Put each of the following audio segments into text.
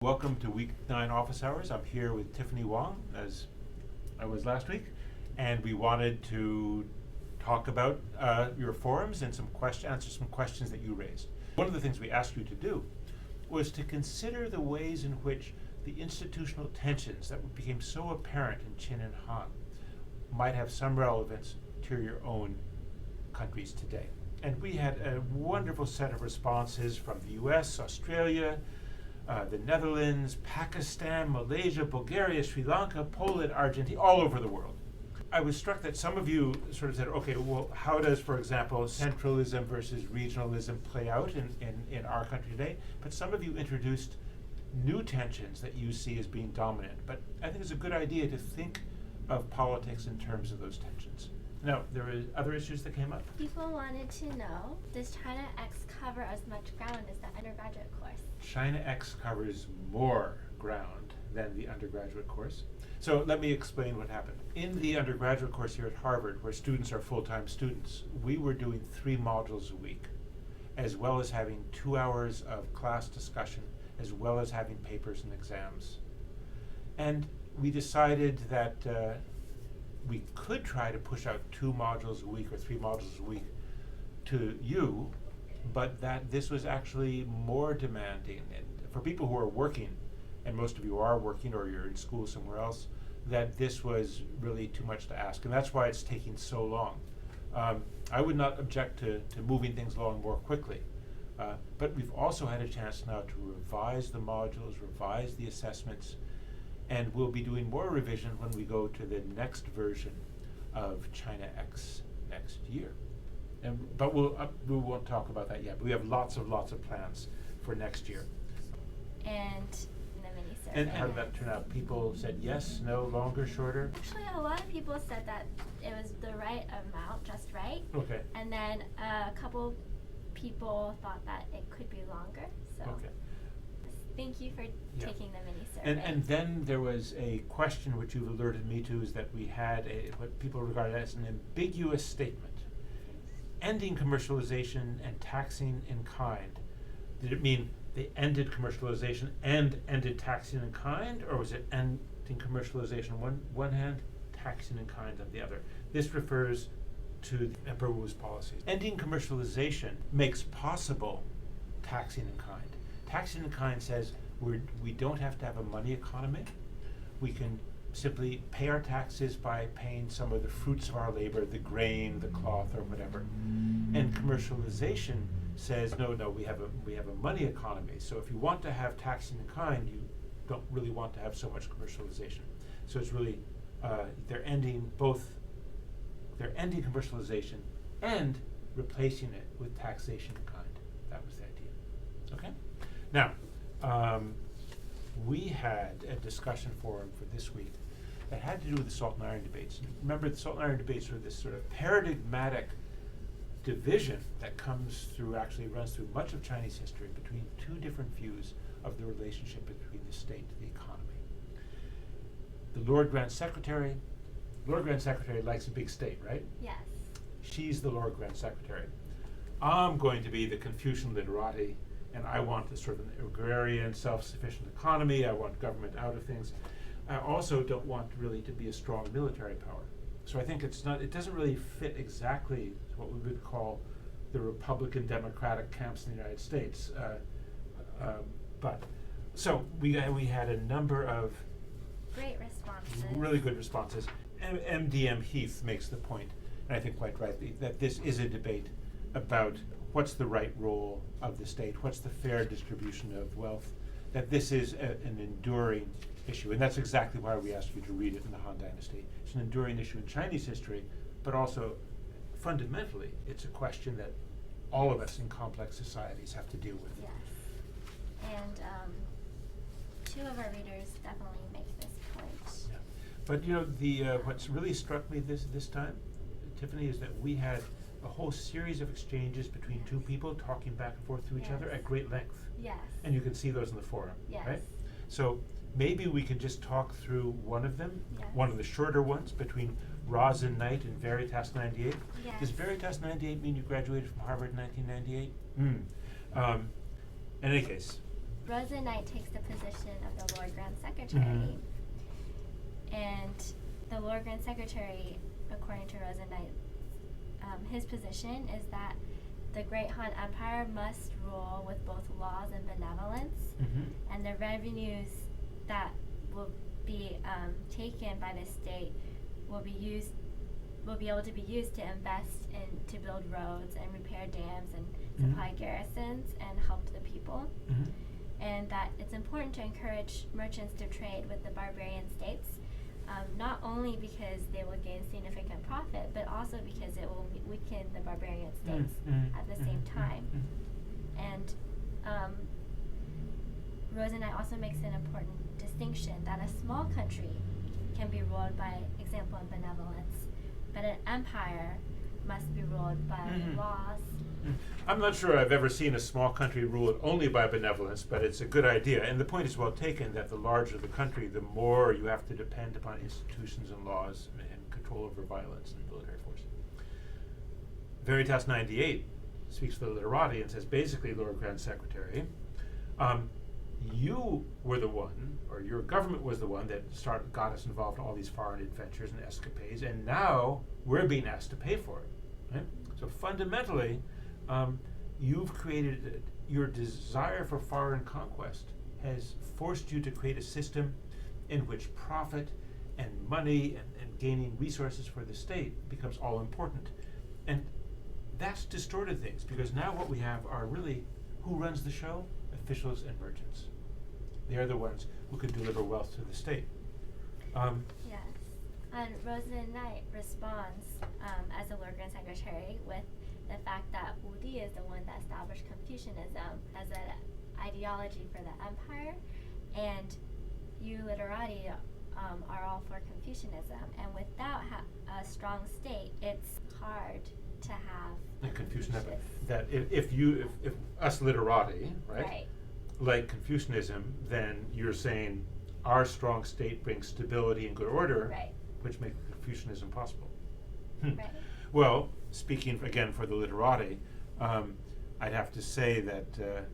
Welcome to week 9 office hours. I'm here with Tiffany Wong, as I was last week, and we wanted to talk about your forums and answer some questions that you raised. One of the things we asked you to do was to consider the ways in which the institutional tensions that became so apparent in Qin and Han might have some relevance to your own countries today. And we had a wonderful set of responses from the US, Australia, the Netherlands, Pakistan, Malaysia, Bulgaria, Sri Lanka, Poland, Argentina, all over the world. I was struck that some of you sort of said, okay, well, how does, for example, centralism versus regionalism play out in our country today? But some of you introduced new tensions that you see as being dominant. But I think it's a good idea to think of politics in terms of those tensions. Now, there were other issues that came up. People wanted to know, does China X cover as much ground as the undergraduate course? China X covers more ground than the undergraduate course. So let me explain what happened. In the undergraduate course here at Harvard, where students are full-time students, we were doing 3 modules a week, as well as having 2 hours of class discussion, as well as having papers and exams. And we decided that we could try to push out 2 modules a week or 3 modules a week to you, but that this was actually more demanding. And for people who are working, and most of you are working or you're in school somewhere else, that this was really too much to ask. And that's why it's taking so long. I would not object to moving things along more quickly. But we've also had a chance now to revise the modules, revise the assessments, and we'll be doing more revision when we go to the next version of China X next year. But we won't talk about that yet. But we have lots of plans for next year. And the mini survey. And how did that turn out? People said yes, no, longer, shorter? Actually, a lot of people said that it was the right amount, just right. Okay. And then a couple people thought that it could be longer. So Okay. thank you for taking the mini survey. And then there was a question which you've alerted me to, is that we had what people regarded as an ambiguous statement. Ending commercialization and taxing in kind. Did it mean they ended commercialization and ended taxing in kind, or was it ending commercialization on one hand, taxing in kind on the other? This refers to the Emperor Wu's policies. Ending commercialization makes possible taxing in kind. Taxing in kind says we don't have to have a money economy. We can simply pay our taxes by paying some of the fruits of our labor, the grain, the cloth, or whatever. And commercialization says, no, we have a money economy. So if you want to have taxing in kind, you don't really want to have so much commercialization. So it's really they're ending commercialization and replacing it with taxation in kind. That was the idea. Okay? Now, we had a discussion forum for this week that had to do with the salt and iron debates. And remember, the salt and iron debates are this sort of paradigmatic division that runs through much of Chinese history between 2 different views of the relationship between the state and the economy. The Lord Grand Secretary likes a big state, right? Yes. She's the Lord Grand Secretary. I'm going to be the Confucian literati, and I want this sort of an agrarian, self-sufficient economy. I want government out of things. I also don't want really to be a strong military power. So I think it doesn't really fit exactly what we would call the Republican Democratic camps in the United States. But so we had a number of Great responses. really good responses. MDM Heath makes the point, and I think quite rightly, that this is a debate about what's the right role of the state, what's the fair distribution of wealth, that this is an enduring issue. And that's exactly why we asked you to read it in the Han Dynasty. It's an enduring issue in Chinese history, but also fundamentally, it's a question that all of us in complex societies have to deal with. Yes. And 2 of our readers definitely make this point. Yeah. But you know, what's really struck me this time, Tiffany, is that we had a whole series of exchanges between 2 people talking back and forth to each other at great length. Yes. And you can see those in the forum, Yes. right? So maybe we can just talk through one of them, one of the shorter ones between Rosin Knight and Veritas 98. Yes. Does Veritas 98 mean you graduated from Harvard in 1998? In any case, Rosa Knight takes the position of the Lord Grand Secretary, and the Lord Grand Secretary, according to Rosa Knight, his position is that the Great Han Empire must rule with both laws and benevolence, and the revenues that will be taken by the state will be able to be used to invest in to build roads and repair dams and supply garrisons and help the people, and that it's important to encourage merchants to trade with the barbarian states, not only because they will gain significant profit, but also because it will weaken the barbarian states at the same time. And Rosa Knight also makes an important distinction that a small country can be ruled by example and benevolence, but an empire must be ruled by laws. I'm not sure I've ever seen a small country ruled only by benevolence, but it's a good idea. And the point is well taken that the larger the country, the more you have to depend upon institutions and laws and control over violence and military force. Veritas 98 speaks to the literati and says, basically, Lord Grand Secretary, you were the one, or your government was the one that got us involved in all these foreign adventures and escapades, and now we're being asked to pay for it. Right? So fundamentally, you've created your desire for foreign conquest has forced you to create a system in which profit and money and gaining resources for the state becomes all important. And that's distorted things, because now what we have are really, who runs the show? Officials and merchants. They are the ones who can deliver wealth to the state. Yes. And Rosa Knight responds as the Lord Grand Secretary with the fact that Wu Di is the one that established Confucianism as an ideology for the empire, and you literati are all for Confucianism. And without a strong state, it's hard to have And Confucianism. That if us literati, right, like Confucianism, then you're saying our strong state brings stability and good order, which makes Confucianism possible. Right. Well, speaking again for the literati, I'd have to say that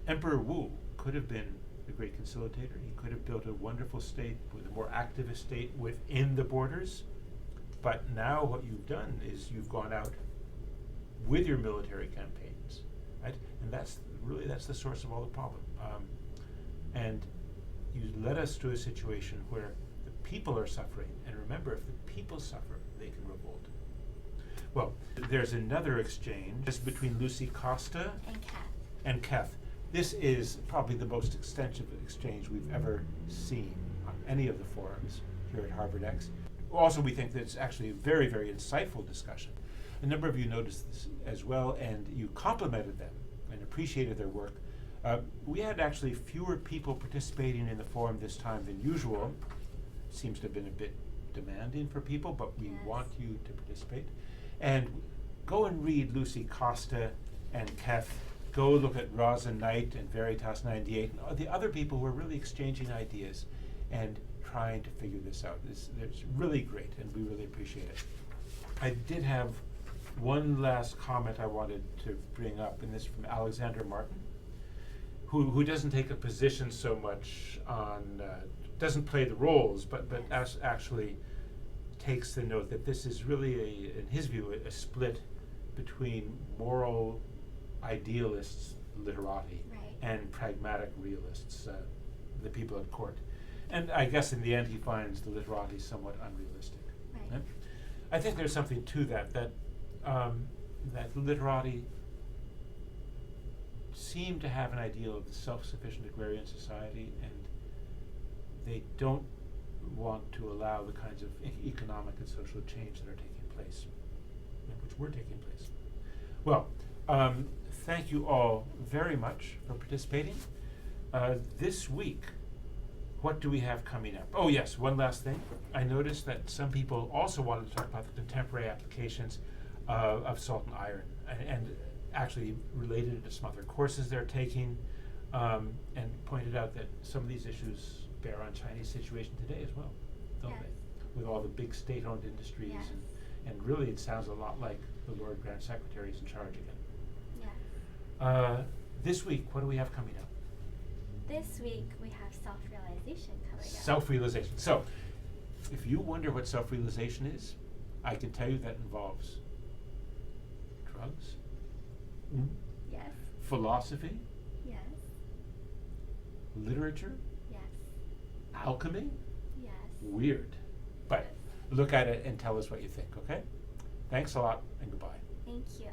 Emperor Wu could have been a great conciliator. He could have built a wonderful state with a more activist state within the borders. But now what you've done is you've gone out with your military campaigns, right? And that's the source of all the problem. And you led us to a situation where the people are suffering. And remember, if the people suffer, they can revolt. Well, there's another exchange just between Lucy Costa and Keth. This is probably the most extensive exchange we've ever seen on any of the forums here at Harvard X. Also, we think that it's actually a very, very insightful discussion. A number of you noticed this as well, and you complimented them and appreciated their work. We had actually fewer people participating in the forum this time than usual. Seems to have been a bit demanding for people, but we want you to participate. And go and read Lucy Costa and Keth. Go look at Rosa Knight and Veritas 98 and the other people who are really exchanging ideas and trying to figure this out. It's really great, and we really appreciate it. I did have one last comment I wanted to bring up, and this is from Alexander Martin, who doesn't take a position so much on, doesn't play the roles, but actually takes the note that this is really, in his view, a split between moral idealists, literati, and pragmatic realists, the people at court. And I guess in the end he finds the literati somewhat unrealistic. Right? I think there's something to that the literati seem to have an ideal of the self-sufficient agrarian society, and they don't want to allow the kinds of economic and social change that are taking place, which were taking place. Well, thank you all very much for participating. This week, what do we have coming up? Oh yes, one last thing. I noticed that some people also wanted to talk about the contemporary applications of salt and iron, and actually related it to some other courses they're taking, and pointed out that some of these issues bear on Chinese situation today as well, don't they? With all the big state-owned industries, and really it sounds a lot like the Lord Grand Secretary is in charge again. This week, what do we have coming up? This week we have self-realization coming up. Self-realization. So, if you wonder what self-realization is, I can tell you that involves drugs, Yes. philosophy, Yes. literature, Yes. alchemy. Yes. Weird. But Yes. look at it and tell us what you think, okay? Thanks a lot and goodbye. Thank you.